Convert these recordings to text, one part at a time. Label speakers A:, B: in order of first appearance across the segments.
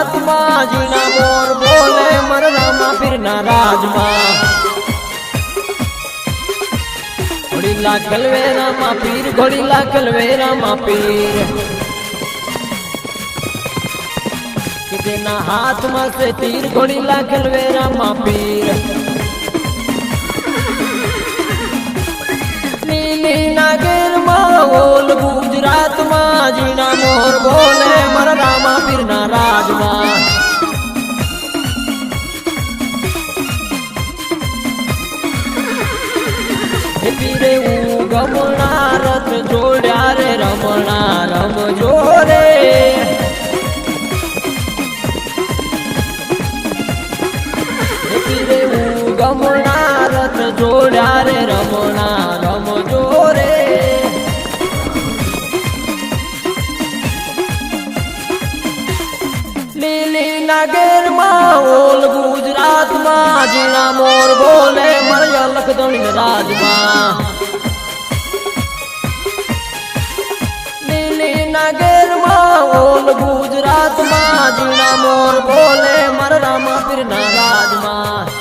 A: गुजरात में जीना मोर बोले मर रामा पीर ना राज में घोड़ीला खलवे रामा पीर घोड़ीला खलवे रामा पीर किसी ना हाथ में से तीर घोड़ीला खलवे रामा पीर नीली नागेर माहोल गुजरात में जीना मोर बोले मर रामा पीर ना राज में पीरे गमना रथ जोड़ा रे रमणा रम जोरे पीरे गमना रथ जोड़ा रे रमणा रम जोरे लीली नागेर माहोल गुजरात में जीना मोर बोले मर लखदणी राज में लीली नागेर माहोल गुजरात में जीना मोर बोले मर रामा पीर ना राज में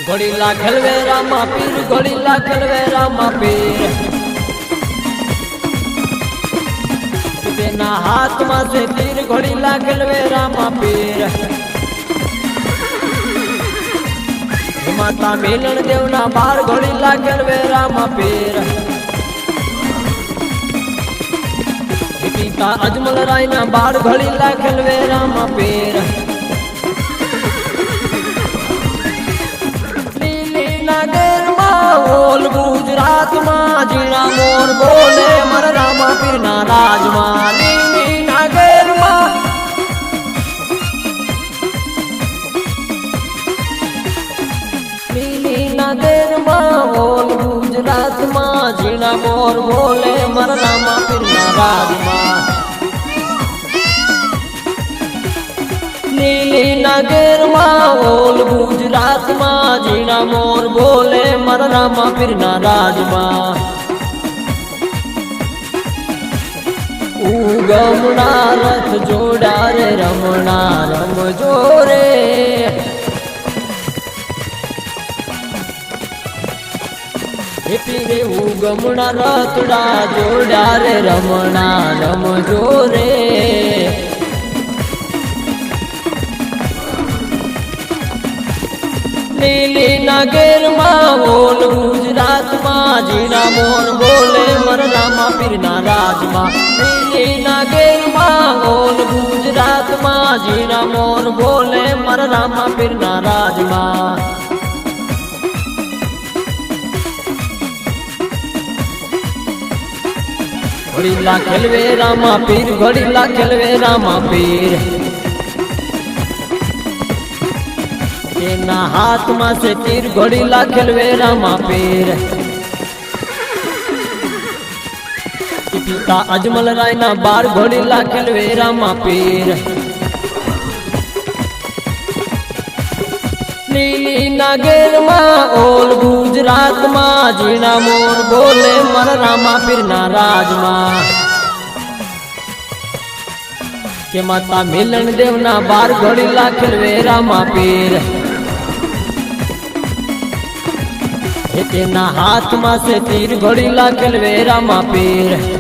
A: घोड़ीला खलवे रामा पीर घोड़ीला खलवे रामा पीर ना हाथ में से तीर घोड़ीला खलवे रामा पीर माता मिलन देवना बार घोड़ीला खलवे रामा पीर पिता अजमल राय ना बार घोड़ीला खलवे रामा पीर लीली नागेर माहोल गुजरात में जीना मोर बोले मर रामा पीर ना राज में लीली नागेर लीली नागेर माहोल गुजरात में जीना मोर बोले मर रामा पीर ना राज में लीली नागेर माहोल गुजरात में जीना मोर बोले मर रामा पीर ना राज में गमना रथ जोड़ा रे रमणा रम जोरे पीरे गमना रथड़ा जोड़ा रे रमणा रम जोरे लीली नागेर माहोल गुजरात में जीना मोर बोले मर रामा पीर ना राज में लीली नागेर माहोल गुजरात में जीना मोर बोले मर रामा पीर ना राज में घोड़ीला खलवे रामा पीर घोड़ीला खलवे रामा पीर ना हाथ में से तीर घोड़ीला खलवे रामा पीर पिता अजमल राय ना बार घोड़ीला खलवे रामा पीर लीली नागेर माहोल गुजरात में जीना मोर बोले मर रामा पीर ना राज में के माता मिलन देवना बार घोड़ीला खलवे रामा पीर ना हाथ में से तीर घोड़ीला खलवे रामा पीर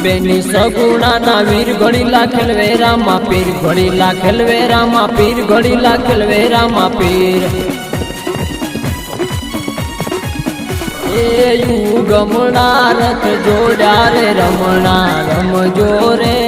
A: बेनी सगुणा ना वीर घोड़ीला खलवे रामा पीर घोड़ीला खलवे रामा पीर घोड़ीला खलवे रामा पीर गमना रथ जोड़ा रे रमणा रम जोरे